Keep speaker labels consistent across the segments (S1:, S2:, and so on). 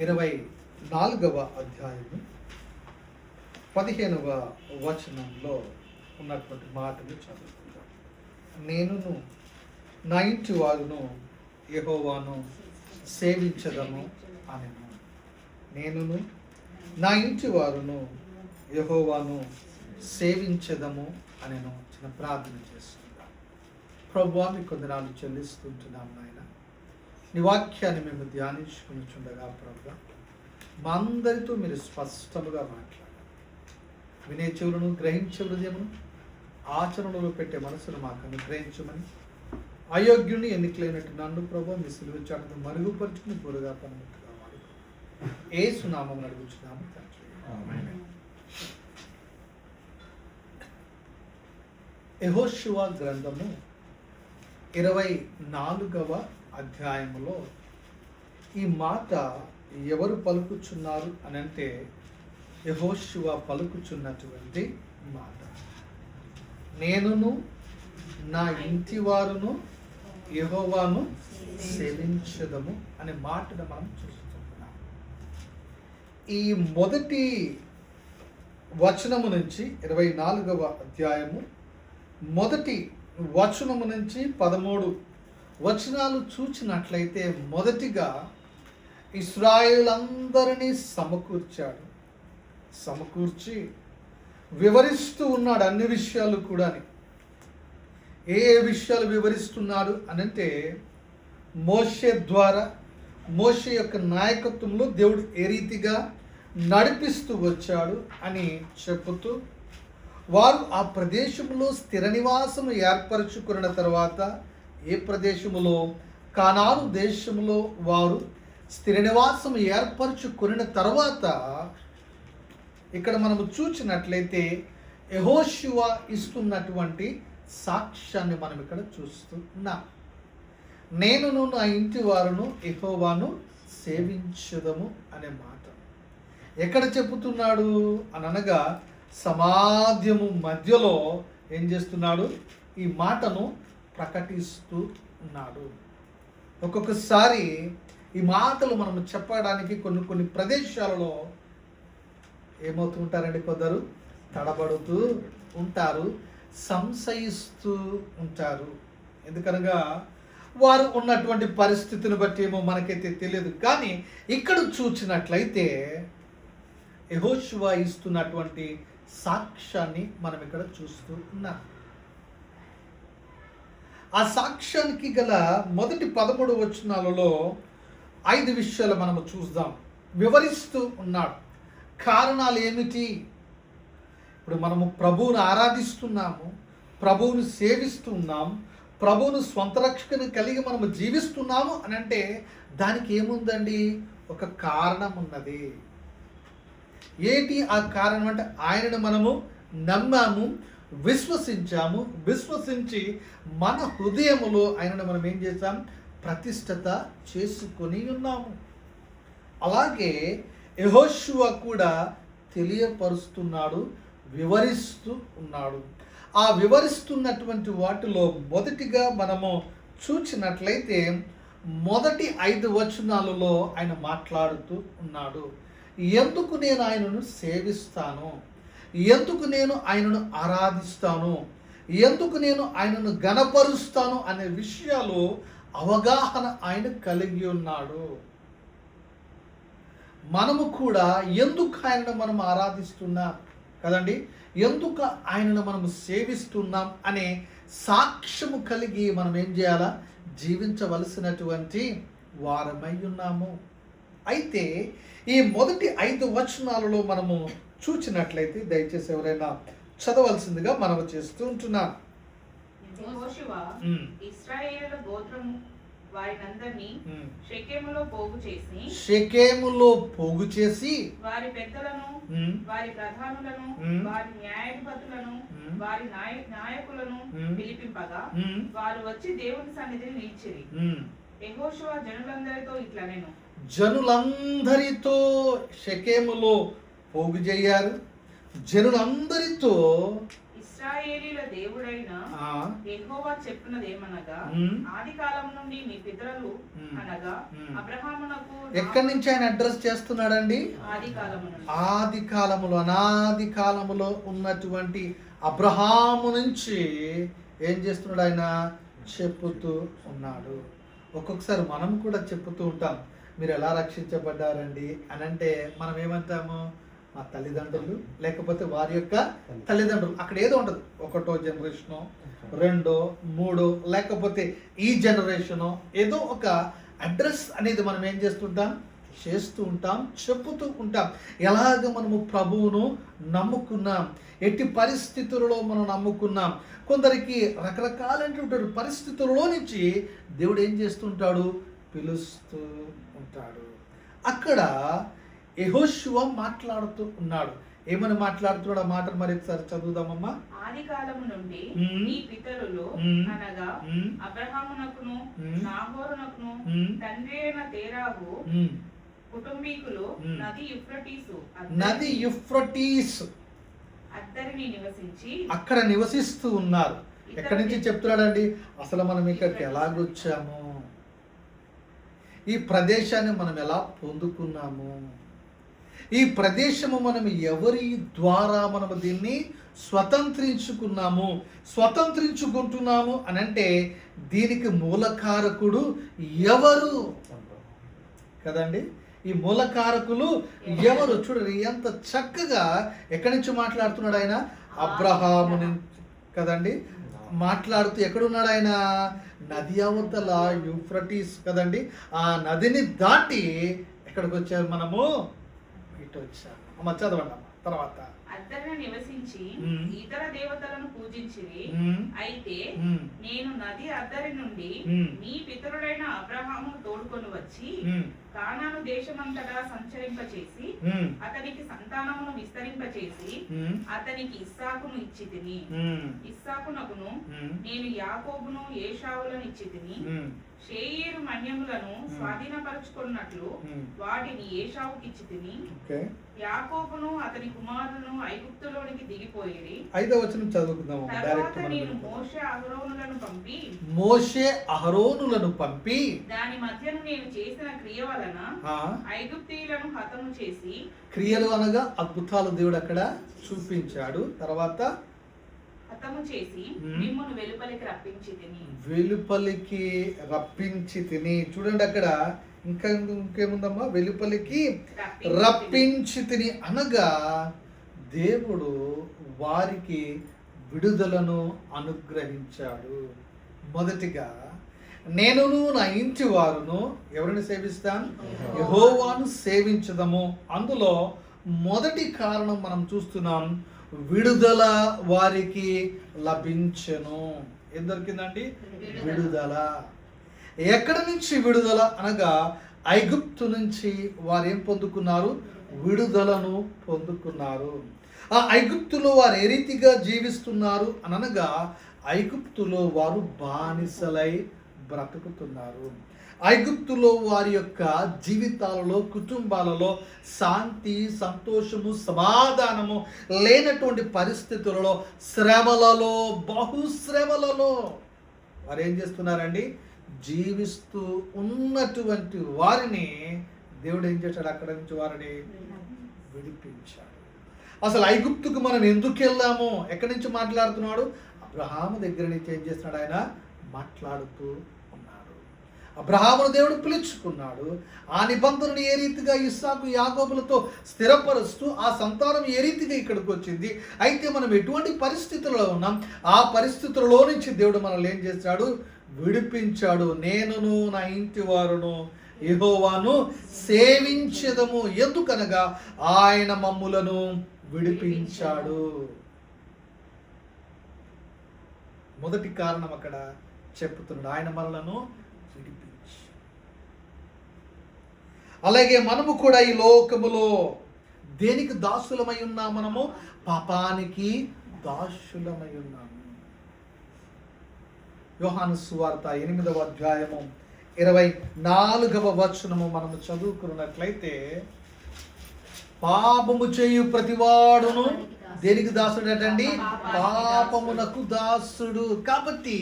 S1: 24వ అధ్యాయము 15వ వచనంలో ఉన్నటువంటి మాటలు చదువుకుందాం. నేనును నా ఇంటి వారును యెహోవాను సేవించదము అనెను. నేనును నా ఇంటి వారును యెహోవాను సేవించదము అనెను. చిన్న ప్రార్థన చేస్తున్నాం. ప్రభువా, మీ కొందనాలు చెల్లిస్తుంటున్నాం నాయన. నీ వాక్యాన్ని మేము ధ్యానించుకుని చుండగా ప్రభువా, మా అందరితో మీరు స్పష్టముగా మాట్లాడాలి. వినే చెవులను, గ్రహించే హృదయమును, ఆచరణలో పెట్టే మనసును మాకు అనుగ్రహించమని, అయోగ్యుని ఎన్నికలైనట్టు నన్ను ప్రభువా మీ సిలువ చాటును మరుగుపరుచుకుని పూరుగా పనిముట్టుగా వాడుకో. యేసు నామమున అడుగుచున్నాము తండ్రి, ఆమేన్. యెహోషువ గ్రంథము 24వ అధ్యాయములో ఈ మాట ఎవరు పలుకుచున్నారు అని అంటే, యెహోషువ పలుకుచున్నటువంటి మాట. నేనును నా ఇంటి వారును యెహోవాను సేవించదము అనే మాటను మనం చూస్తున్నాం. ఈ మొదటి వచనము నుంచి 24వ అధ్యాయము మొదటి వచనము నుంచి 13 వచనాలు చూచినట్లయితే, మొదటిగా ఇశ్రాయేలందరినీ సమకూర్చి వివరిస్తూ ఉన్నాడు అన్ని విషయాలు కూడా. ఏ విషయాలు వివరిస్తున్నాడు అనంటే, మోషే ద్వారా, మోషే యొక్క నాయకత్వంలో దేవుడు ఏ రీతిగా నడిపిస్తూ వచ్చాడు అని చెప్పుతూ, వారు ఆ ప్రదేశంలో స్థిర నివాసం ఏర్పరచుకున్న తర్వాత, ఏ ప్రదేశములో, కానాను దేశంలో వారు స్థిర నివాసం ఏర్పరచుకున్న తర్వాత, ఇక్కడ మనము చూసినట్లయితే యెహోషువ ఇస్తున్నటువంటి సాక్ష్యాన్ని మనం ఇక్కడ చూస్తున్నాం. నేనును నా ఇంటి వారును యెహోవాను సేవించుదము అనే మాట ఎక్కడ చెప్పుతున్నాడు అని అనగా, సమాజము మధ్యలో ఏం చేస్తున్నాడు? ఈ మాటను ప్రకటిస్తూ ఉన్నాడు. ఒక్కొక్కసారి ఈ మాటలు మనం చెప్పడానికి కొన్ని ప్రదేశాలలో ఏమవుతూ ఉంటారండి, కొందరు తడబడుతూ ఉంటారు, సంశయిస్తూ ఉంటారు. ఎందుకనగా వారు ఉన్నటువంటి పరిస్థితిని బట్టి ఏమో మనకైతే తెలియదు. కానీ ఇక్కడ చూసినట్లయితే యెహోషువ ఇస్తున్నటువంటి సాక్ష్యాన్ని మనం ఇక్కడ చూస్తూ ఉన్నాం. ఆ సాక్ష్యానికి గల మొదటి 13 వచనాలలో 5 విషయాలు మనము చూద్దాం. వివరిస్తూ ఉన్నాడు. కారణాలు ఏమిటి? ఇప్పుడు మనము ప్రభువును ఆరాధిస్తున్నాము, ప్రభువును సేవిస్తున్నాం, ప్రభువును స్వంత రక్షణను కలిగి మనము జీవిస్తున్నాము అని అంటే, దానికి ఏముందండి? ఒక కారణం ఉన్నది. ఏంటి ఆ కారణం అంటే, ఆయనను మనము నమ్మాము, విశ్వసించి మన హృదయములో ఆయనను మనం ఏం చేసాం? ప్రతిష్ఠత చేసుకొని ఉన్నాము. అలాగే యెహోషువ కూడా తెలియపరుస్తున్నాడు, వివరిస్తూ ఉన్నాడు. ఆ వివరిస్తున్నటువంటి వాటిలో మొదటిగా మనము చూసినట్లయితే, మొదటి 5 వచనాలలో ఆయన మాట్లాడుతూ ఉన్నాడు. ఎందుకు నేను ఆయనను సేవిస్తాను, ఎందుకు నేను ఆయనను ఆరాధిస్తాను, ఎందుకు నేను ఆయనను ఘనపరుస్తాను అనే విషయాలు అవగాహన ఆయన కలిగి ఉన్నాడు. మనము కూడా ఎందుకు ఆయనను మనం ఆరాధిస్తున్నాం కదండి, ఎందుకు ఆయనను మనము సేవిస్తున్నాం అనే సాక్ష్యము కలిగి మనం ఏం చేయాలా? జీవించవలసినటువంటి వారమై ఉన్నాము. అయితే ఈ మొదటి 5 వచనాలలో మనము చూచినట్లయితే, దయచేసి ఎవరైనా చదవలసిందిగా మనం చేస్తూ ఉంటున్నాం.
S2: యెహోషువ ఇశ్రాయేలు గోత్రం వారినందరినీ షెకెములో పోగు చేసి వారి పెద్దలను, వారి ప్రధానులను, వారి న్యాయాధిపతులను, వారి నాయకులను పిలిపింపగా, వారు వచ్చి దేవుని సన్నిధిని నిలిచిరి. యెహోషువ జనులందరితో ఇట్లా నేను
S1: జనులందరితో షెకెములో పోగు చేయారు. జనులందరితో
S2: ఇశ్రాయేలీల దేవుడైన యెహోవా చెప్పినదేమనగా, ఆది కాలం నుండి మీ పితరులు అనగా అబ్రహామునకు.
S1: ఎక్కడి నుంచి ఆయన అడ్రస్ చేస్తున్నాడండి? ఆది కాలములో, అనాది కాలములో ఉన్నటువంటి అబ్రహాము నుంచి ఏం చేస్తున్నాడు? ఆయన చెప్పుతూ ఉన్నాడు. ఒక్కొక్కసారి మనం కూడా చెప్పుతూ ఉంటాం, మీరు ఎలా రక్షించబడ్డారండి అని అంటే మనం ఏమంటాము? మా తల్లిదండ్రులు, లేకపోతే వారి యొక్క తల్లిదండ్రులు. అక్కడ ఏదో ఉండదు, ఒకటో జనరేషను, రెండో, మూడో, లేకపోతే ఈ జనరేషను, ఏదో ఒక అడ్రస్ అనేది మనం ఏం చేస్తుంటాం? చేస్తూ ఉంటాం, చెప్పుతూ ఉంటాం. ఎలాగ మనము ప్రభువును నమ్ముకున్నాం, ఎట్టి పరిస్థితులలో మనం నమ్ముకున్నాం. కొందరికి రకరకాలైనటువంటి పరిస్థితుల్లో నుంచి దేవుడు ఏం చేస్తుంటాడు? పిలుస్తూ ఉంటాడు. అక్కడ యెహోషువ మాట్లాడుతూ ఉన్నాడు. ఏమని మాట్లాడుతున్నాడు? ఆ మాటలు మరి ఒకసారి చదువుదామమ్మా.
S2: ఆది కాలము నుండి నీ పితరులు అనగా అబ్రహామునకును నాహోరునకును తండ్రి అయిన తేరాహు కుటుంబీకులు నది యూఫ్రటీస్ అద్దరిని నివసించి
S1: అక్కడ నివసిస్తూ ఉన్నారు. ఎక్కడి నుంచి చెప్తున్నాడండి? అసలు మనం ఇక్కడికి ఎలాగొచ్చాము, ఈ ప్రదేశాన్ని మనం ఎలా పొందుకున్నాము, ఈ ప్రదేశము మనం ఎవరి ద్వారా మనము దీన్ని స్వతంత్రించుకుంటున్నాము అని అంటే దీనికి మూలకారకుడు ఎవరు కదండి? ఈ మూలకారకులు ఎవరు? చూడండి ఎంత చక్కగా ఎక్కడి నుంచి మాట్లాడుతున్నాడు ఆయన? అబ్రహాము నుంచి కదండి మాట్లాడుతూ. ఎక్కడున్నాడు ఆయన? నది అవతల యూఫ్రటీస్ కదండి. ఆ నదిని దాటి ఎక్కడికి వచ్చారు? మనము ఇటు వచ్చాము. అమ్మ చదవండి అమ్మ. తర్వాత
S2: అద్దరిని నివసించి ఇతర దేవతలను పూజించిరి. అయితే నేను నది అద్దరి నుండి నీ పితరుడైన అబ్రహాము తోడుకొని వచ్చి కానాను దేశమంతటా సంచరింపచేసి అతనికి సంతానమును విస్తరింపచేసి అతనికి ఇస్సాకును ఇచ్చితిని. ఇస్సాకునకును నేను యాకోబును ఏశావులను ఇచ్చితిని. షేయేరు మన్యములను స్వాధీనపరుచుకున్నట్లు వాటిని ఏశావుకి ఇచ్చితిని. యాకోబును అతని కుమారులను ఐగుప్తులోనికి దిగిపోయిరి.
S1: 5వ వచనం చదువుకుందాము.
S2: తర్వాత నేను
S1: మోషే అహరోనులను పంపి
S2: దాని మధ్యను నేను చేసిన క్రియ వలన ఐగుప్తీయులను హతము చేసి.
S1: క్రియలు అనగా అద్భుతాలు దేవుడు అక్కడ చూపించాడు. తర్వాత
S2: హతము చేసి మిమ్మును వెలుపలికి
S1: రప్పించి తిని. చూడండి అక్కడ ఇంకేముందమ్మా? వెలుపలికి రప్పించి తిని అనగా దేవుడు వారికి విడుదలను అనుగ్రహించాడు. మొదటిగా నేనును నా ఇంటి వారును ఎవరిని సేవిస్తాను? యెహోవాను సేవించదము. అందులో మొదటి కారణం మనం చూస్తున్నాం, విడుదల వారికి లభించెను. ఏం దొరికిందండి? విడుదల. ఎక్కడి నుంచి విడుదల అనగా ఐగుప్తు నుంచి వారు ఏం పొందుకున్నారు? విడుదలను పొందుకున్నారు. ఆ ఐగుప్తులో వారు ఏ రీతిగా జీవిస్తున్నారు అనగా ఐగుప్తులో వారు బానిసలై బ్రతుకుతున్నారు. ఐగుప్తులో వారి యొక్క జీవితాలలో, కుటుంబాలలో శాంతి, సంతోషము, సమాధానము లేనటువంటి పరిస్థితులలో, శ్రమలలో, బహుశ్రమలలో వారు ఏం చేస్తున్నారండి? జీవిస్తూ ఉన్నటువంటి వారిని దేవుడు ఏం చేశాడు? అక్కడ నుంచి వారిని విడిపించాడు. అసలు ఐగుప్తుకు మనం ఎందుకు వెళ్ళాము? ఎక్కడి నుంచి మాట్లాడుతున్నాడు? అబ్రహాము దగ్గర నుంచి ఏం చేస్తున్నాడు? ఆయన మాట్లాడుతూ ఉన్నాడు. అబ్రహామును దేవుడు పిలుచుకున్నాడు. ఆ నిబంధనను ఏ రీతిగా ఇస్సాకు, యాకోబులతో స్థిరపరుస్తూ ఆ సంతానం ఏ రీతిగా ఇక్కడికి వచ్చింది. అయితే మనం ఎటువంటి పరిస్థితుల్లో ఉన్నాం, ఆ పరిస్థితుల్లో నుంచి దేవుడు మనల్ని ఏం చేశాడు? విడిపించాడు. నేనును నా ఇంటి వారును యెహోవాను సేవించెదము. ఎందుకనగా ఆయన మమ్ములను విడిపించాడు. మొదటి కారణం అక్కడ చెప్తున్నాడు, ఆయన మనలను విడిపించి. అలాగే మనము కూడా ఈ లోకములో దేనికి దాసులమై ఉన్నాం? మనము పాపానికి దాసులమై ఉన్నాము. యోహాను సువార్త 8వ అధ్యాయము 24వ వచనము మనము చదువుకున్నట్లయితే, పాపము చేయు ప్రతివాడును దేనికి దాసుడు అంటండి? పాపమునకు దాసుడు. కాబట్టి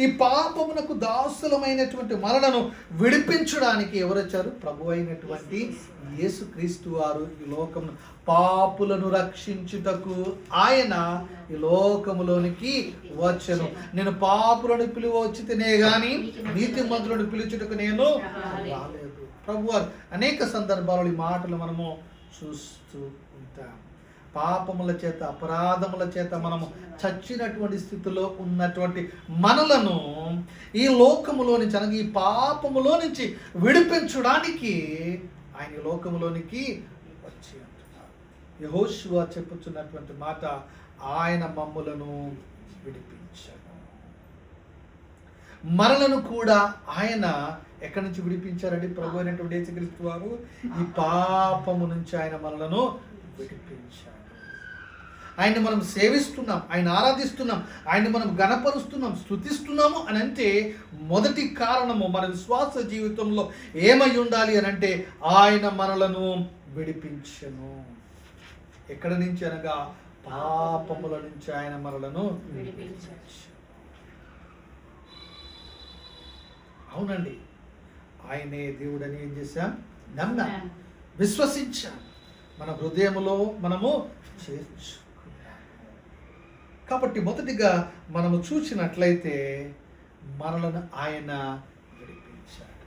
S1: ఈ పాపమునకు దాసులమైనటువంటి మనలను విడిపించడానికి ఎవరు వచ్చారు? ప్రభు అయినటువంటి యేసుక్రీస్తు వారు ఈ లోకమును పాపులను రక్షించుటకు ఆయన ఈ లోకములోనికి వచ్చెను. నేను పాపులను పిలువచ్చితేనే గాని నీతిమంతులను పిలుచుటకు నేను రాలేదు. ప్రభువారు అనేక సందర్భాలలో ఈ మాటలు మనము చూస్తూ ఉంటాం. పాపముల చేత, అపరాధముల చేత మనము చచ్చినటువంటి స్థితిలో ఉన్నటువంటి మనలను ఈ లోకములో నుంచి, అనగా ఈ పాపములో నుంచి విడిపించడానికి ఆయన ఈ లోకములోనికి వచ్చి అంటున్నారు. యెహోషువ చెప్పుచున్నటువంటి మాట, ఆయన మమ్ములను విడిపించాడు. మనలను కూడా ఆయన ఎక్కడి నుంచి విడిపించారండి? ప్రభు అయినటువంటి యేసుక్రీస్తు వారు ఈ పాపము నుంచి ఆయన మనలను విడిపించాడు. ఆయన్ని మనం సేవిస్తున్నాం, ఆయన ఆరాధిస్తున్నాం, ఆయన్ని మనం గణపరుస్తున్నాం, స్తుతిస్తున్నాము అని అంటే మొదటి కారణము మన విశ్వాస జీవితంలో ఏమై ఉండాలి అని అంటే ఆయన మనలను విడిపించెను. ఎక్కడి నుంచి అనగా పాపముల నుంచి ఆయన మనలను విడిపించాడు. అవునండి, ఆయనే దేవుడని ఏం చేశాం? నమ్మాం, విశ్వసించాం, మన హృదయములో మనము చేర్చుకున్నాం. కాబట్టి మొదటిగా మనము చూసినట్లయితే మనలను ఆయన విడిపించాడు.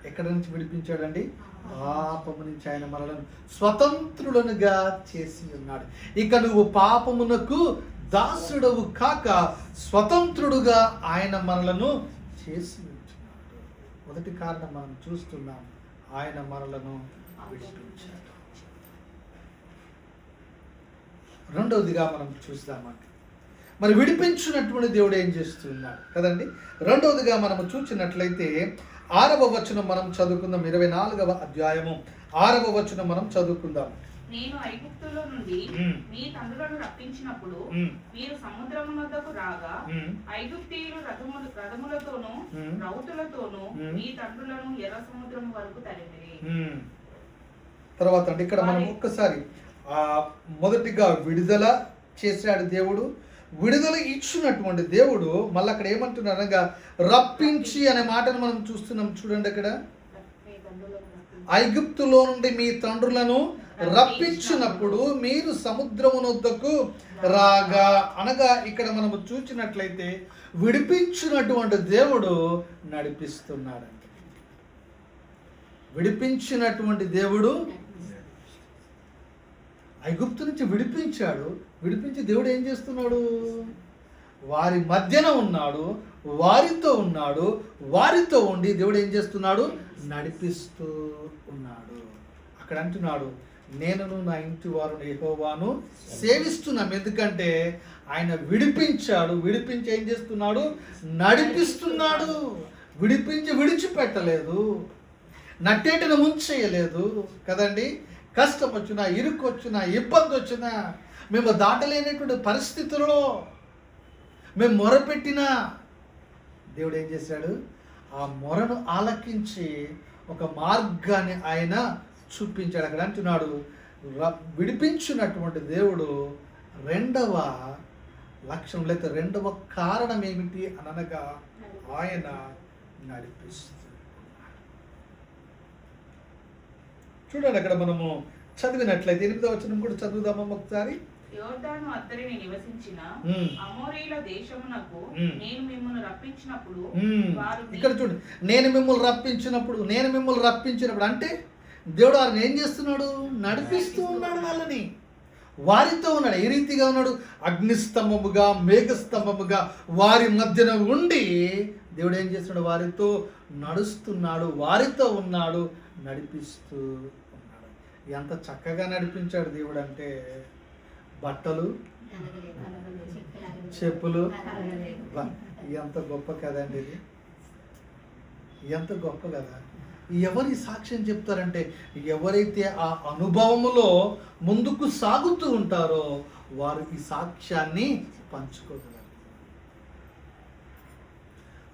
S1: ఎక్కడి నుంచి విడిపించాడండి? పాపము నుంచి ఆయన మనలను స్వతంత్రులనుగా చేసి ఉన్నాడు. ఇక నువ్వు పాపమునకు దాసుడవు కాక స్వతంత్రుడుగా ఆయన మనలను చేసి ఉంటున్నాడు. మొదటి కారణం మనం చూస్తున్నాం, ఆయన మనలను విడిపించాడు. రెండవదిగా మనం చూస్తామండి, మరి విడిపించినటువంటి దేవుడు ఏం చేస్తున్నాడు కదండి. రెండవదిగా మనము చూసినట్లయితే 6వ వచనం మనం చదువుకుందాం. 24వ అధ్యాయము 6వ వచనం మనం చదువుకుందాం.
S2: నేను ఐగుప్తులో నుండి మీ తండ్రులను రప్పించినప్పుడు మీరు సముద్రము వద్దకు రాగా ఐగుప్తీయులు రథములతోనూ రౌతులతోనూ మీ తండ్రులను ఎర్ర సముద్రము వరకు తరిమిరి.
S1: తర్వాత అంటే ఇక్కడ మనం ఒక్కసారి మొదటిగా విడుదల చేశాడు దేవుడు, విడుదల ఇచ్చినటువంటి దేవుడు మళ్ళీ అక్కడ ఏమంటున్నారు అనగా రప్పించి అనే మాటను మనం చూస్తున్నాం. చూడండి, అక్కడ ఐగుప్తులో నుండి మీ తండ్రులను రప్పించినప్పుడు మీరు సముద్రమునొద్దకు రాగా అనగా ఇక్కడ మనము చూసినట్లయితే విడిపించినటువంటి దేవుడు నడిపిస్తున్నాడు. విడిపించినటువంటి దేవుడు ఐగుప్తు నుంచి విడిపించాడు. విడిపించి దేవుడు ఏం చేస్తున్నాడు? వారి మధ్యన ఉన్నాడు, వారితో ఉన్నాడు, వారితో ఉండి దేవుడు ఏం చేస్తున్నాడు? నడిపిస్తూ ఉన్నాడు. అక్కడ అంటున్నాడు, నేనును నా ఇంటి వారు యెహోవాను సేవిస్తున్నాం. ఎందుకంటే ఆయన విడిపించాడు, విడిపించి ఏం చేస్తున్నాడు? నడిపిస్తున్నాడు. విడిపించి విడిచిపెట్టలేదు, నట్టేటిని ముంచేయలేదు కదండి. కష్టం వచ్చినా, ఇరుకు వచ్చినా, ఇబ్బంది వచ్చినా, మేము దాటలేనటువంటి పరిస్థితుల్లో మేము మొరపెట్టినా దేవుడు ఏం చేశాడు? ఆ మొరను ఆలకించి ఒక మార్గాన్ని ఆయన చూపించాడు. అక్కడ అంటున్నాడు, విడిపించినటువంటి దేవుడు రెండవ లక్ష్యం లేదా రెండవ కారణం ఏమిటి అనగా ఆయన నడిపిస్తూ. చూడండి, అక్కడ మనము చదివినట్లయితే 8వ వచనం కూడా చదువుదామా ఒకసారి.
S2: యోర్దాను అద్దరిని నివసించిన అమోరీల దేశమునకు నేను మిమ్మల్ని రప్పించినప్పుడు
S1: ఇక్కడ చూడండి, నేను మిమ్మల్ని రప్పించినప్పుడు అంటే దేవుడు వారిని ఏం చేస్తున్నాడు? నడిపిస్తూ ఉన్నాడు. వాళ్ళని వారితో ఉన్నాడు. ఏ రీతిగా ఉన్నాడు? అగ్నిస్తంభముగా, మేఘస్తంభముగా వారి మధ్యన ఉండి దేవుడు ఏం చేస్తున్నాడు? వారితో నడుస్తున్నాడు, వారితో ఉన్నాడు, నడిపిస్తూ ఉన్నాడు. ఎంత చక్కగా నడిపించాడు దేవుడు అంటే, బట్టలు, చెప్పులు, ఎంత గొప్ప కదండి ఇది, ఎంత గొప్ప కదా. ఎవరి సాక్ష్యం చెప్తారంటే, ఎవరైతే ఆ అనుభవములో ముందుకు సాగుతూ ఉంటారో వారు ఈ సాక్ష్యాన్ని పంచుకోగలరు.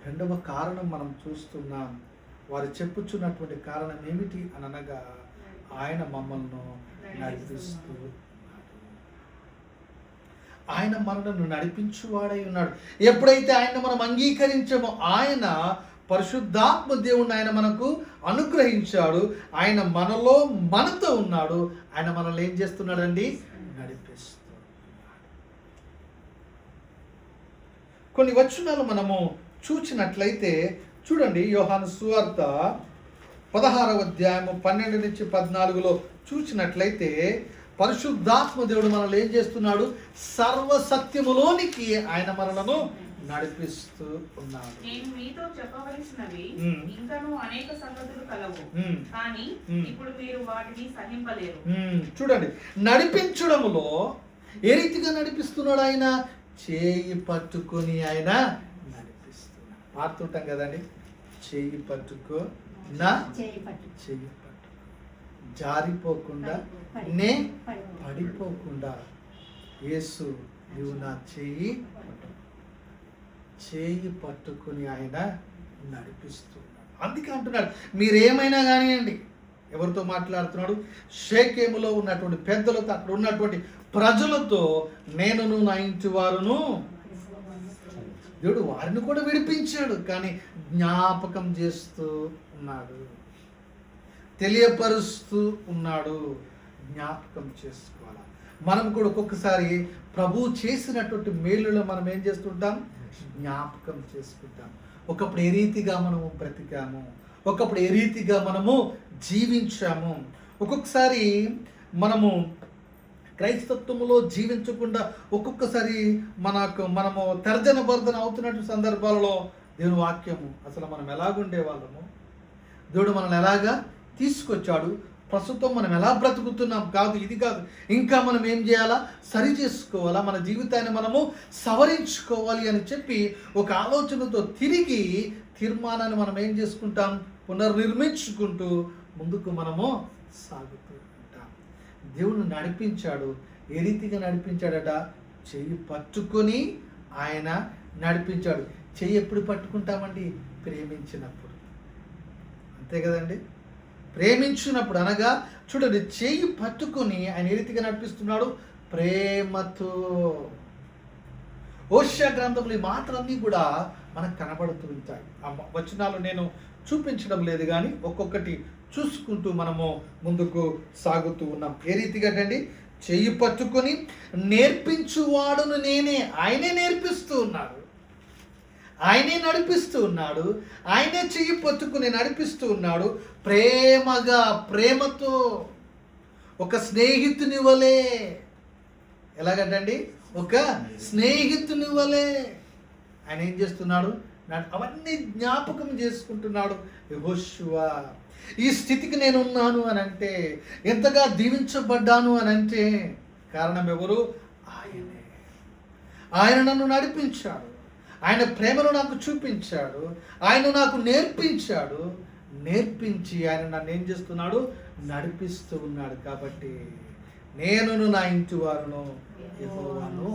S1: రెండవ కారణం మనం చూస్తున్నాం, వారు చెప్పుచున్నటువంటి కారణం ఏమిటి అనగా ఆయన మమ్మల్ని నడిపిస్తూ ఉన్నాడు. ఆయన మనల్ని నడిపించువాడై ఉన్నాడు. ఎప్పుడైతే ఆయన మనం అంగీకరించామో ఆయన పరిశుద్ధాత్మ దేవుణ్ణి ఆయన మనకు అనుగ్రహించాడు. ఆయన మనలో మనతో ఉన్నాడు. ఆయన మనల్ని ఏం చేస్తున్నాడండి? నడిపిస్తున్నాడు. కొన్ని వచనాలు మనము చూచినట్లయితే చూడండి, యోహాను సువార్త 16వ అధ్యాయము 12 నుంచి 14లో చూసినట్లయితే పరిశుద్ధాత్మ దేవుడు మనల్ని ఏం చేస్తున్నాడు? సర్వసత్యములోనికి ఆయన మనలను నడిపిస్తూ ఉన్నాడు.
S2: నేను మీతో చెప్పవలసినవి ఇంకను అనేక సంగతులు కలవు, కానీ ఇప్పుడు మీరు వాటిని సహింపలేరు.
S1: చూడండి, నడిపించడములో ఏ రీతిగా నడిపిస్తున్నాడు? ఆయన చేయి పట్టుకొని ఆయన నడిపిస్తున్నాడు. పాడుతుంటాం కదండి, చేయి పట్టుకో నా చేయి పట్టుకో, జారిపోకుండా నే పడిపోకుండా యేసు నువ్వు నా చేయి పట్టుకుని ఆయన నడిపిస్తున్నాడు. అందుకే అంటున్నాడు, మీరేమైనా కానివ్వండి. ఎవరితో మాట్లాడుతున్నాడు? షేకెములో ఉన్నటువంటి పెద్దలతో, అక్కడ ఉన్నటువంటి ప్రజలతో, నేనును నా ఇంటి వారును. దేవుడు వారిని కూడా విడిపించాడు, కానీ జ్ఞాపకం చేస్తూ ఉన్నాడు, తెలియపరుస్తూ ఉన్నాడు. జ్ఞాపకం చేసుకోవాలి. మనం కూడా ఒక్కొక్కసారి ప్రభువు చేసినటువంటి మేలులో మనం ఏం చేస్తుంటాం? జ్ఞాపకం చేసుకుంటాం. ఒకప్పుడు ఏ రీతిగా మనము బ్రతికాము, ఒకప్పుడు ఏ రీతిగా మనము జీవించాము. ఒక్కొక్కసారి మనము క్రైస్తత్వములో జీవించకుండా ఒక్కొక్కసారి మనము తర్జన భర్జన అవుతున్నటువంటి సందర్భాలలో దేవుని వాక్యము అసలు మనం ఎలాగుండే వాళ్ళము, దేవుడు మనల్ని ఎలాగా తీసుకొచ్చాడు, ప్రస్తుతం మనం ఎలా బ్రతుకుతున్నాం కాదు, ఇది కాదు, ఇంకా మనం ఏం చేయాలా? సరి చేసుకోవాలా, మన జీవితాన్ని మనము సవరించుకోవాలి అని చెప్పి ఒక ఆలోచనతో తిరిగి తీర్మానాన్ని మనం ఏం చేసుకుంటాం? పునర్నిర్మించుకుంటూ ముందుకు మనము సాగుతూ ఉంటాం. దేవుడు నడిపించాడు. ఏ రీతిగా నడిపించాడట? చెయ్యి పట్టుకొని ఆయన నడిపించాడు. చెయ్యి ఎప్పుడు పట్టుకుంటామండి? ప్రేమించినప్పుడు. అంతే కదండి, ప్రేమించినప్పుడు. అనగా చూడండి, చెయ్యి పట్టుకొని ఆయన ఏ రీతిగా నడిపిస్తున్నాడు? ప్రేమతో. ఓషియా గ్రంథంలో ఈ మాటలన్నీ కూడా మనకు కనబడుతూ ఉంటాయి. ఆ వచనాలు నేను చూపించడం లేదు, కానీ ఒక్కొక్కటి చూసుకుంటూ మనము ముందుకు సాగుతూ ఉన్నాం. ఏ రీతిగా అండి? చెయ్యి పట్టుకొని నేర్పించువాడును నేనే. ఆయనే నేర్పిస్తూ ఉన్నాడు, ఆయనే నడిపిస్తూ ఉన్నాడు, ఆయనే చెయ్యి పట్టుకుని నడిపిస్తూ ఉన్నాడు. ప్రేమగా, ప్రేమతో, ఒక స్నేహితుని వలే. ఎలాగంటండి? ఒక స్నేహితుని వలే ఆయన ఏం చేస్తున్నాడు? అవన్నీ జ్ఞాపకం చేసుకుంటున్నాడు. యెహోషువ, ఈ స్థితికి నేను ఉన్నాను అని అంటే, ఎంతగా దీవించబడ్డాను అని అంటే కారణం ఎవరు? ఆయనే. ఆయన నన్ను నడిపించాడు, ఆయన ప్రేమను నాకు చూపించాడు, ఆయన నాకు నేర్పించాడు. నేర్పించి ఆయన నన్ను ఏం చేస్తున్నాడు? నడిపిస్తూ ఉన్నాడు. కాబట్టి నేనును నా ఇంటి వారును యెహోవాను.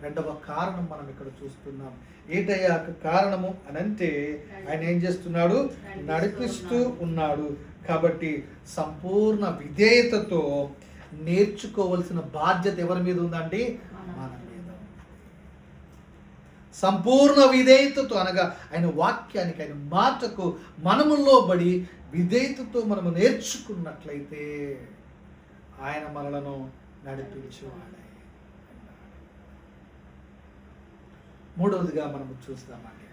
S1: రెండవ కారణం మనం ఇక్కడ చూస్తున్నాం. ఏంటయ్యా కారణము అని అంటే, ఆయన ఏం చేస్తున్నాడు? నడిపిస్తూ ఉన్నాడు. కాబట్టి సంపూర్ణ విధేయతతో నేర్చుకోవలసిన బాధ్యత ఎవరి మీద ఉందండి? మన మీద. సంపూర్ణ విధేయతతో, అనగా ఆయన వాక్యానికి, ఆయన మాటకు మనము లోబడి విధేయతతో మనము నేర్చుకున్నట్లయితే ఆయన మనలను నడిపించేవాడే. మూడవదిగా మనము చూస్తామండి.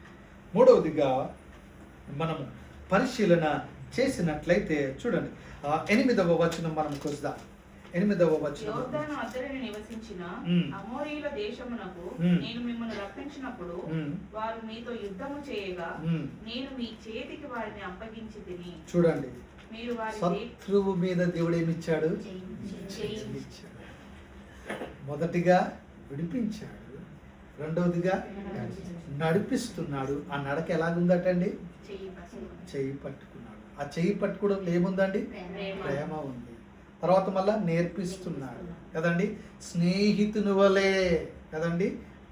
S1: మూడవదిగా మనము పరిశీలన చేసినట్లయితే చూడండి, 8వ వచనం మనం చూద్దాం. 8వ వచనం,
S2: యోర్దాను అద్దరిని నివసించిన అమోరీయుల దేశమునకు నేను మిమ్మల్ని రప్పించినప్పుడు వారు మీతో యుద్ధము చేయగా నేను మీ చేతికి వారిని అప్పగించి తిని.
S1: చూడండి,
S2: మీరు వారి
S1: శత్రువు మీద దేవుడు ఏమిచ్చాడు? మొదటిగా విడిపించాడు, రెండవదిగా నడిపిస్తున్నాడు. ఆ నడక ఎలాగుందటండి? చెయ్యి పట్టుకున్నాడు. ఆ చెయ్యి పట్టుకోవడంలో ఏముందండి? ప్రేమ ఉంది. తర్వాత మళ్ళా నేర్పిస్తున్నాడు కదండి, స్నేహితుని వలే కదండి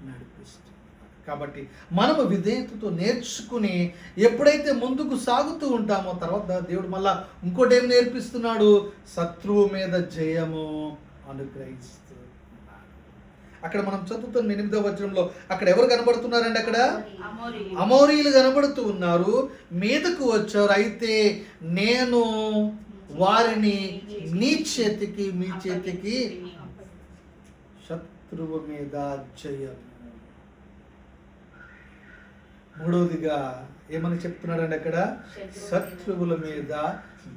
S1: నడిపిస్తున్నాడు. కాబట్టి మనము విధేయతతో నేర్చుకుని ఎప్పుడైతే ముందుకు సాగుతూ ఉంటామో, తర్వాత దేవుడు మళ్ళా ఇంకోటి ఏం నేర్పిస్తున్నాడు? శత్రువు మీద జయము అనుగ్రహిస్తూ ఉన్నాడు. అక్కడ మనం చదువుతున్న 8వ వచనంలో అక్కడ ఎవరు కనబడుతున్నారండి? అక్కడ అమోరీలు కనబడుతూ ఉన్నారు. మీదకు వచ్చారు. అయితే నేను వారిని నీ చేతికి, మీ చేతికి, శత్రువు మీద జయం. మూడవదిగా ఏమని చెప్తున్నాడండి అక్కడ? శత్రువుల మీద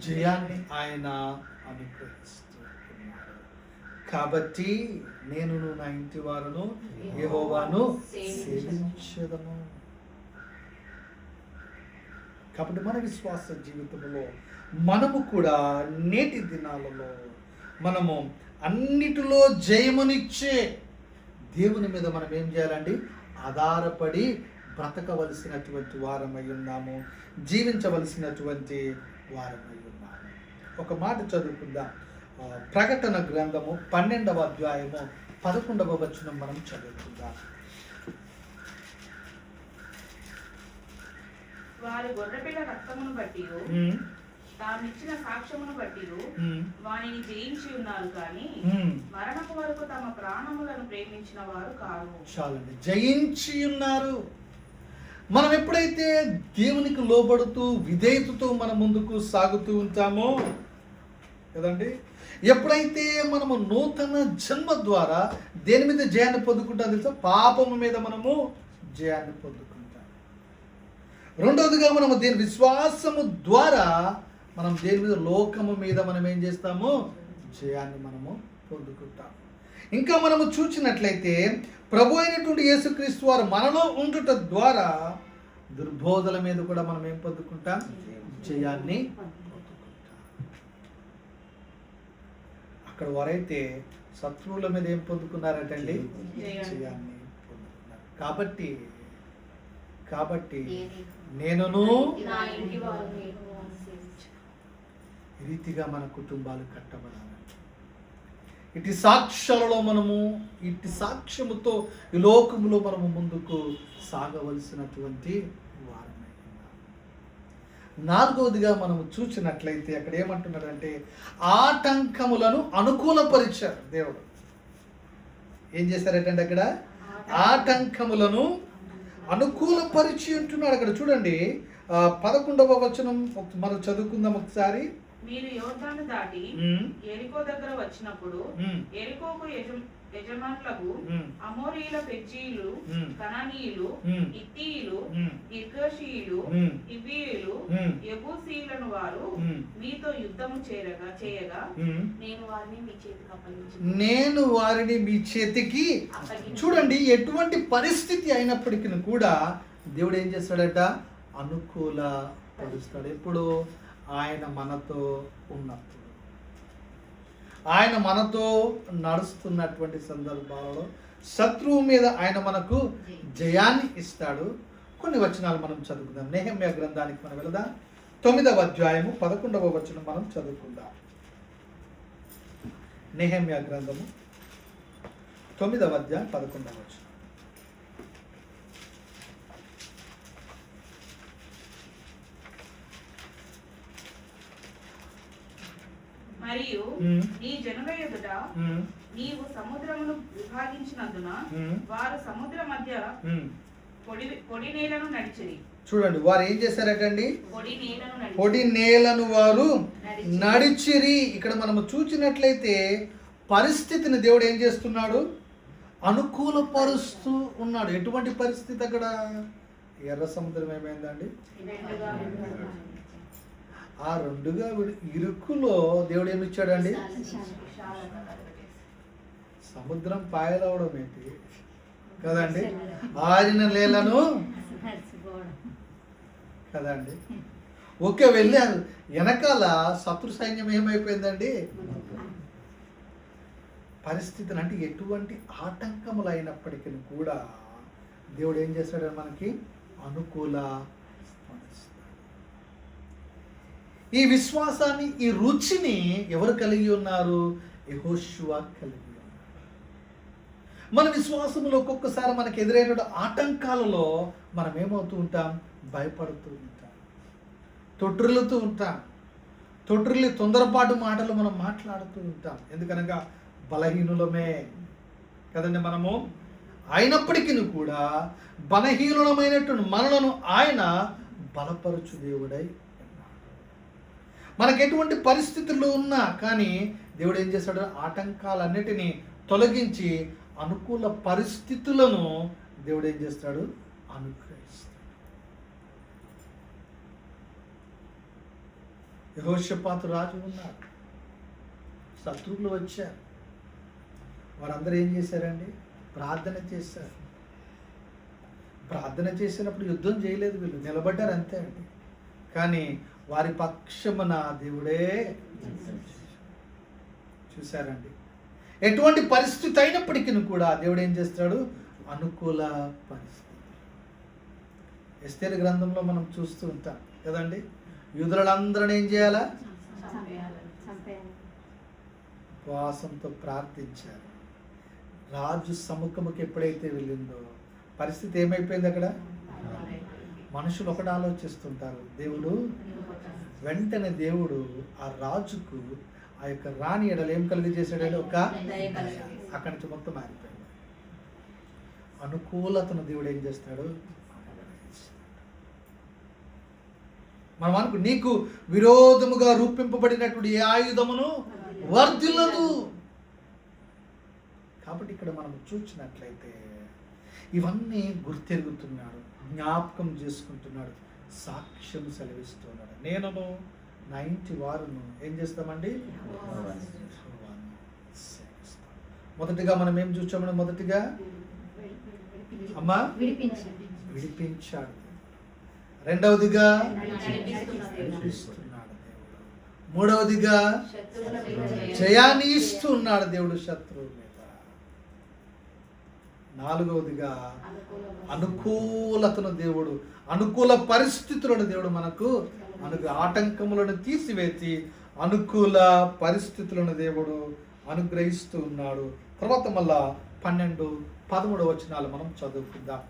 S1: జయాన్ని ఆయన అనుగ్రహిస్తూ ఉన్నాడు. కాబట్టి నేను నా ఇంటి వారును యెహోవాను సేవించెదను. కాబట్టి మన విశ్వాస జీవితంలో మనము కూడా నేటి దినాలలో మనము అన్నిటిలో జయమునిచ్చే దేవుని మీద మనం ఏం చేయాలండి? ఆధారపడి బ్రతకవలసినటువంటి వారమై ఉన్నాము, జీవించవలసినటువంటి వారమై ఉన్నాము. ఒక మాట చదువుకుందాం. ప్రకటన గ్రంథము 12వ అధ్యాయము 11వ వచనం మనం చదువుకుందాం.
S2: వారి గొర్రెపిల్ల రక్తమును బట్టి తామిచ్చిన సాక్ష్యమును బట్టి వానిని జయించి ఉన్నారు కానీ మరణపు వరకు తమ ప్రాణములను ప్రేమించిన వారు కారు.
S1: చాలండి, జయించి ఉన్నారు. మనం ఎప్పుడైతే దేవునికి లోబడుతూ విధేయతతో మన ముందుకు సాగుతూ ఉంటామో కదండి, ఎప్పుడైతే మనము నూతన జన్మ ద్వారా దేని మీద జయాన్ని పొందుకుంటాం తెలుసా? పాపము మీద మనము జయాన్ని పొందుకుంటాం. రెండవదిగా మనము దేని విశ్వాసము ద్వారా మనం దేని మీద, లోకము మీద మనం ఏం చేస్తాము? జయాన్ని మనము పొందుకుంటాం. ఇంకా మనము చూసినట్లయితే ప్రభు అయినటువంటి యేసుక్రీస్తు వారు మనలో ఉండుట ద్వారా దుర్బోధల మీద కూడా మనం ఏం పొందుకుంటాం? జయాన్ని పొందుకుంటాం. అక్కడ వారైతే శత్రువుల మీద ఏం పొందుకున్నారటండి? జయాన్ని పొందుకున్నారు. కాబట్టి నేనును ఈ రీతిగా మన కుటుంబాలు కట్టబడాలి. ఇటు సాక్ష్యాలలో మనము, ఇటు సాక్ష్యముతో ఈ లోకములో మనము ముందుకు సాగవలసినటువంటి వారమై ఉన్నాము. నాలుగవదిగా మనము చూసినట్లయితే అక్కడ ఏమంటున్నాడంటే ఆటంకములను అనుకూలపరిచారు దేవుడు. ఏం చేశారటండి? అక్కడ ఆటంకములను అనుకూలపరిచి ఉంటున్నాడు. అక్కడ చూడండి 11వ వచనం మనం చదువుకుందాం ఒకసారి.
S2: మీరు యోర్దాను దాటి యెరికో దగ్గర వచ్చినప్పుడు యెరికోకు యజమానులకు అమోరీయుల, పెజ్జీయులు, కనానీయులు, హిత్తీయులు, గిర్గాషీయులు, హివ్వీయులు, యెబూసీయులను వారు మీతో యుద్ధము చేయగా నేను వారిని మీ చేతికి చూడండి, ఎటువంటి పరిస్థితి అయినప్పటికీ కూడా దేవుడు ఏం చేస్తాడట? అనుకూల పరుస్తాడు. ఎప్పుడు? ఆయన మనతో ఉన్నప్పుడు, ఆయన మనతో నడుస్తున్నటువంటి సందర్భాలలో శత్రువు మీద ఆయన మనకు జయాన్ని ఇస్తాడు. కొన్ని వచనాలు మనం చదువుకుందాం. నెహెమ్యా గ్రంథానికి మనం వెళదాం. 9వ అధ్యాయము 11వ వచనం మనం చదువుకుందాం. నెహెమ్యా గ్రంథము 9వ అధ్యాయం 11వ వచనం. మరియు నీ జనుల ఎదుట నీవు సముద్రమును విభాగించినందున వారు సముద్ర మధ్య పొడి నేలను నడిచిరి.
S1: చూడండి, వారు ఏం చేశారటండి? పొడి నేలను వారు నడిచిరి. ఇక్కడ మనము చూసినట్లయితే పరిస్థితిని దేవుడు ఏం చేస్తున్నాడు? అనుకూలపరుస్తూ ఉన్నాడు. ఎటువంటి పరిస్థితి? అక్కడ ఎర్ర సముద్రం ఏమైందండి? ఆ రెండుగా ఇరుకులో దేవుడు ఏమి ఇచ్చాడండి? సముద్రం పాయలవడం ఏంటి కదండి, ఆరిన నేలను కదండి. ఓకే, వెళ్ళారు. వెనకాల శత్రు సైన్యం ఏమైపోయిందండి? పరిస్థితిని, అంటే ఎటువంటి ఆటంకములు అయినప్పటికీ కూడా దేవుడు ఏం చేస్తాడని మనకి అనుకూల. ఈ విశ్వాసాన్ని, ఈ రుచిని ఎవరు కలిగి ఉన్నారు? యెహోషువ కలిగి ఉన్నారు. మన విశ్వాసంలో ఒక్కొక్కసారి మనకు ఎదురైన ఆటంకాలలో మనం ఏమవుతూ ఉంటాం? భయపడుతూ ఉంటాం, తొట్టిల్లుతూ ఉంటాం, తొట్టిల్లి తొందరపాటు మాటలు మనం మాట్లాడుతూ ఉంటాం. ఎందుకనగా బలహీనులమే కదండి మనము. అయినప్పటికీ కూడా బలహీనమైనటువంటి మనలను ఆయన బలపరచు దేవుడై ఉన్నాడు. మనకు ఎటువంటి పరిస్థితుల్లో ఉన్నా కానీ దేవుడు ఏం చేశాడు, ఆటంకాలన్నిటినీ తొలగించి అనుకూల పరిస్థితులను దేవుడు ఏం చేస్తాడు, అనుగ్రహిస్తాడు. యెహోషాపాతు రాజు ఉన్నాడు, శత్రువులు వచ్చారు. వారందరూ ఏం చేశారండి, ప్రార్థన చేశారు. ప్రార్థన చేసినప్పుడు యుద్ధం చేయలేదు, వీళ్ళు నిలబడ్డారు అంతే అండి. కానీ వారి పక్షమున దేవుడే చూశారండి. ఎటువంటి పరిస్థితి అయినప్పటికీ కూడా దేవుడు ఏం చేస్తాడు, అనుకూల పరిస్థితి. ఎస్తేరు గ్రంథంలో మనం చూస్తూ ఉంటాం కదండి, యూదులందరిని ఏం చేయాలా, ఉపవాసంతో ప్రార్థించారు. రాజు సముఖముకి ఎప్పుడైతే వెళ్ళిందో పరిస్థితి ఏమైపోయింది, అక్కడ మనుషులు ఒకటి ఆలోచిస్తుంటారు, దేవుడు వెంటనే దేవుడు ఆ రాజుకు ఆ యొక్క రాణి ఎడలు ఏం కలిగజేసాడు, ఒక అక్కడి నుంచి మొత్తం మారిపోయింది. అనుకూలతను దేవుడు ఏం చేస్తాడు, మనం అనుకు నీకు విరోధముగా రూపింపబడినటువంటి ఏ ఆయుధమును వర్ధిల్లదు. కాబట్టి ఇక్కడ మనం చూసినట్లయితే ఇవన్నీ గుర్తెరుగుతున్నాడు, జ్ఞాపకం చేసుకుంటున్నాడు, సాక్ష్యం సెలవిస్తున్నాడు. నేను నా ఇంటి వారును ఏం చేస్తామండి, మొదటిగా మనం ఏం చూసామని, మొదటిగా అమ్మా విడిపించాడు, రెండవదిగా విడిపిస్తున్నాడు దేవుడు, మూడవదిగా జయాన్ని ఇస్తున్నాడు దేవుడు శత్రువు మీద, నాలుగవదిగా అనుకూలతను దేవుడు, అనుకూల పరిస్థితులను దేవుడు మనకు ఆటంకములను తీసివేసి అనుకూల పరిస్థితులను దేవుడు అనుగ్రహిస్తూ ఉన్నాడు. తర్వాత మళ్ళా 12, 13 వచనాలు మనం చదువుకుందాం.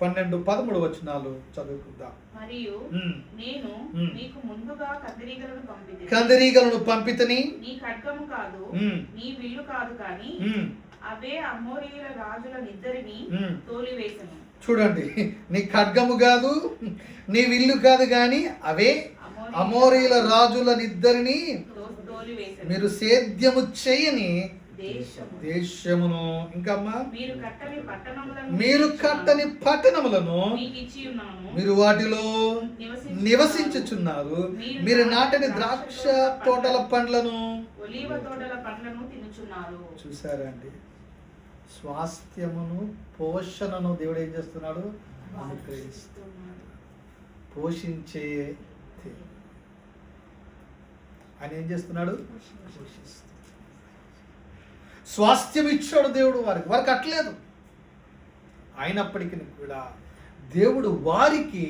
S1: 12, 13 వచనాలు చదువుకుందాం.
S2: మరియు నేను నీకు ముందుగా
S1: కందిరీగలను పంపితిని,
S2: నీ ఖడ్గము కాదు నీ విల్లు కాదు కానీ అవే అమోరీయుల రాజులనిద్దరిని తోలివేసెను.
S1: చూడండి, నీ ఖడ్గము కాదు నీ విల్లు కాదు కానీ అవే అమోరీయుల రాజులనిద్దరిని మీరు సేద్యము చేయని దేశమును, ఇంకా మీరు కట్టని పట్టణములను మీరు వాటిలో నివసించుచున్నారు, మీరు నాటని ద్రాక్ష తోటల పండ్లను చూసారా అండి. స్వాస్థ్యమును పోషణను దేవుడు ఏం చేస్తున్నాడు, అనుగ్రహిస్తున్నాడు. పోషించే ఆయన ఏం చేస్తున్నాడు, స్వాస్థ్యం ఇచ్చాడు దేవుడు వారికి అట్లేదు. అయినప్పటికీ కూడా దేవుడు వారికి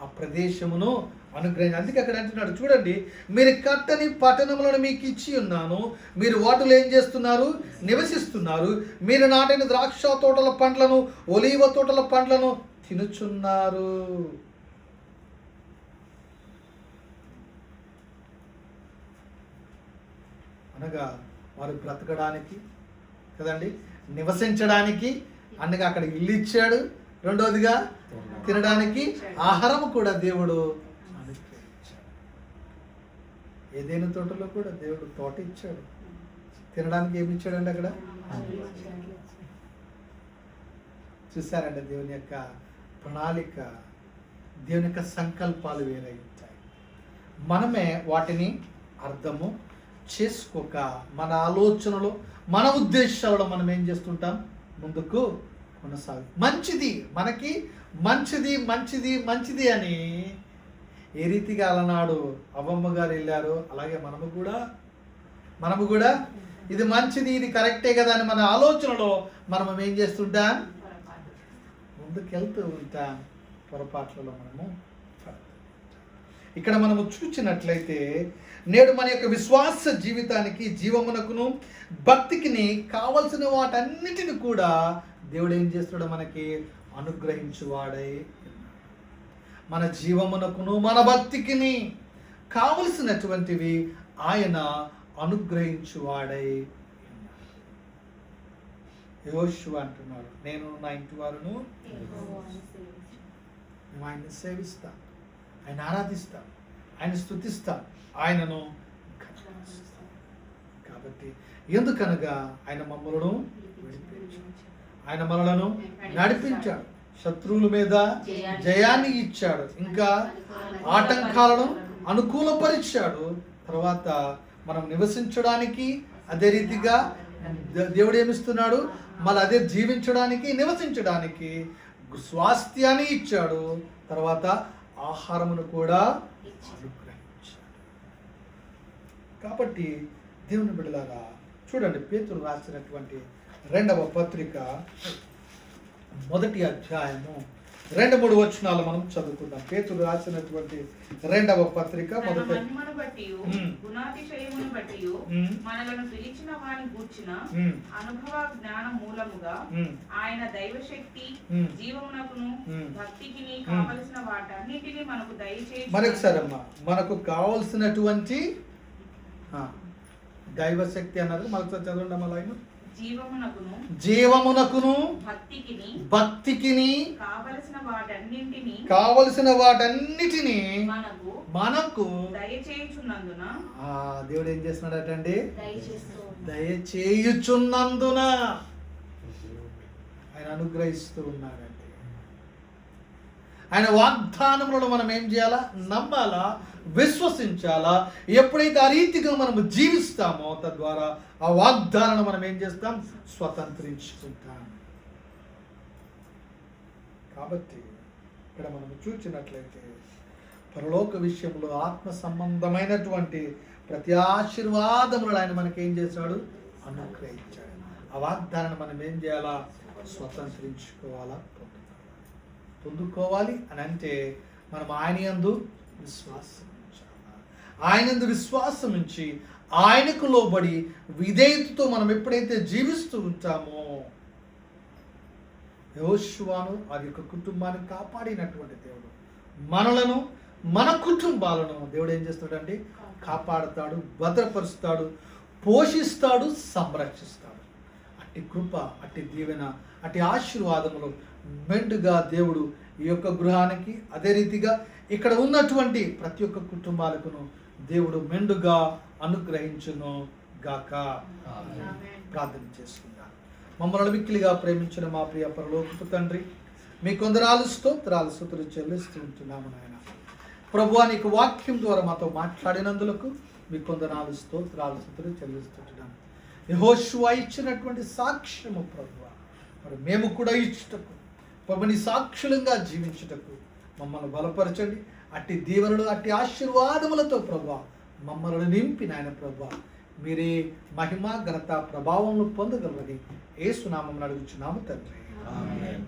S1: ఆ ప్రదేశమును అనుగ్రహించి, అందుకే అక్కడ అంటున్నాడు చూడండి, మీరు కట్టని పట్టణములను మీకు ఇచ్చి ఉన్నాను, మీరు వాటిలో ఏం చేస్తున్నారు, నివసిస్తున్నారు, మీరు నాటిన ద్రాక్ష తోటల పండ్లను ఒలీవ తోటల పండ్లను తినుచున్నారు. అనగా వారు బ్రతకడానికి కదండి, నివసించడానికి అనగా అక్కడ ఇల్లు ఇచ్చాడు, రెండవదిగా తినడానికి ఆహారం కూడా దేవుడు అనుగ్రహించాడు. ఏదైనా తోటలో కూడా దేవుడు తోట ఇచ్చాడు, తినడానికి ఏమి ఇచ్చాడండి అక్కడ. చూసారండి, దేవుని యొక్క ప్రణాళిక, దేవుని యొక్క సంకల్పాలు వేరే ఉంటాయి. మనమే వాటిని అర్థము చేసుకోక మన ఆలోచనలు మన ఉద్దేశాలలో మనం ఏం చేస్తుంటాం, ముందుకు కొనసాగు. మంచిది మనకి మంచిది మంచిది మంచిది అని ఏ రీతిగా అలనాడు అవ్వమ్మ గారు వెళ్ళారో అలాగే మనము కూడా ఇది మంచిది, ఇది కరెక్టే కదా అని మన ఆలోచనలో మనం ఏం చేస్తుంటాం, ముందుకెళ్తూ ఉంటాం. పొరపాట్లలో మనము ఇక్కడ మనము చూసినట్లయితే నేడు మన యొక్క విశ్వాస జీవితానికి, జీవమునకును భక్తికిని కావలసిన వాటన్నిటిని కూడా దేవుడు ఏం చేస్తాడో మనకి అనుగ్రహించువాడై, మన జీవమునకును మన భక్తికిని కావలసినటువంటివి ఆయన అనుగ్రహించువాడై యెహోషువ అంటున్నాడు, నేను నా ఇంటి వారును మేము ఆయన్ని సేవిస్తాం, ఆయన ఆరాధిస్తాం, ఆయన స్తుతిస్తాం, ఆయనను ఘనపరుస్తాం. కాబట్టి ఎందుకనగా ఆయన మమ్మలను విడిపించాడు, ఆయన మనలను నడిపించాడు, శత్రువుల మీద జయాన్ని ఇచ్చాడు, ఇంకా ఆటంకాలను అనుకూలపరిచాడు. తర్వాత మనం నివసించడానికి అదే రీతిగా దేవుడు ఏమిస్తున్నాడు, మళ్ళీ అదే జీవించడానికి నివసించడానికి స్వాస్థ్యాన్ని ఇచ్చాడు. తర్వాత ఆహారమును కూడా అనుగ్రహించాడు. కాబట్టి దేవుని బిడ్డలారా చూడండి, పేతురు రాసినటువంటి 2వ పత్రిక 1వ అధ్యాయము 2-3 వచనాలు మనం చదువుకుందాం. పేతురు రాసినటువంటి 2వ పత్రిక 1వ
S2: గుణాతిశయమును బట్టి మనలను పిలిచిన వాని గూర్చిన అనుభవ జ్ఞాన మూలముగా ఆయన దైవశక్తి జీవమునకును భక్తికి కావలసిన వాటన్నిటిని మనకు దయచేసి.
S1: మరొకసారి అమ్మా, మనకు కావలసినటువంటి దైవశక్తి అన్నారు, మరొకసారి చదవండి అమ్మా లైన్. జీవమునకును భక్తికిని కావలసిన వాటన్నిటిని మనకు
S2: దయచేయుచున్నందున.
S1: దేవుడు ఏం చేస్తున్నాడటండి, దయచేయుచున్నందున ఆయన అనుగ్రహిస్తూ ఉన్నాడండి. ఆయన వాగ్దానములను మనం ఏం చేయాలా, నమ్మాలా, విశ్వసించాలా. ఎప్పుడైతే ఆ రీతిగా మనం జీవిస్తామో తద్వారా ఆ వాగ్దానాన్ని మనం ఏం చేస్తాం, స్వతంత్రించుకుంటాం. కాబట్టి ఇక్కడ మనం చూసినట్లయితే పరలోక విషయంలో ఆత్మ సంబంధమైనటువంటి ప్రతి ఆశీర్వాదములను ఆయన మనకి ఏం చేశాడు, అనుగ్రహించాడు. ఆ వాగ్దానాన్ని మనం ఏం చేయాలా, స్వతంత్రించుకోవాలా, పొందుకోవాలి అని అంటే మనం ఆయన యందు విశ్వాసం ఉంచాలి. ఆయన యందు విశ్వాసం ఉంచి ఆయనకు లోబడి విధేయతతో మనం ఎప్పుడైతే జీవిస్తూ ఉంటామో, యెహోషువను వారి యొక్క కుటుంబాన్ని కాపాడినటువంటి దేవుడు మనలను, మన కుటుంబాలను దేవుడు ఏం చేస్తాడంటే కాపాడుతాడు, భద్రపరుస్తాడు, పోషిస్తాడు, సంరక్షిస్తాడు. అట్టి కృప, అట్టి దీవెన, అట్టి ఆశీర్వాదములు మెండుగా దేవుడు ఈ యొక్క గృహానికి, అదే రీతిగా ఇక్కడ ఉన్నటువంటి ప్రతి ఒక్క కుటుంబాలకును దేవుడు మెండుగా అనుగ్రహించును గాక. ప్రార్థన చేసుకుందాం. మమ్మల్ని మిక్కిలిగా ప్రేమించిన మా ప్రియ పరలోకపు తండ్రి, మీ కొందరాలు స్తుతులు చెల్లిస్తూ ఉంటున్నాము నాయన. ప్రభువా, నీకు వాక్యం ద్వారా మాతో మాట్లాడినందులకు మీ కొందనాలు స్తుతులు చెల్లిస్తుంటున్నాము. యెహోషువ ఇచ్చినటువంటి సాక్ష్యము ప్రభువా, మరి మేము కూడా ఇచ్చుటకు, ప్రభుని సాక్షులంగా జీవించుటకు మమ్మల్ని బలపరచండి. అట్టి దీవెనలు, అట్టి ఆశీర్వాదములతో ప్రభువా మమ్మల్ని నింపి నాయన ప్రభువా మీరే మహిమ, ఘనత, ప్రభావమును పొందగలరని యేసు నామమున అడుగుచున్నాము తండ్రి. ఆమేన్.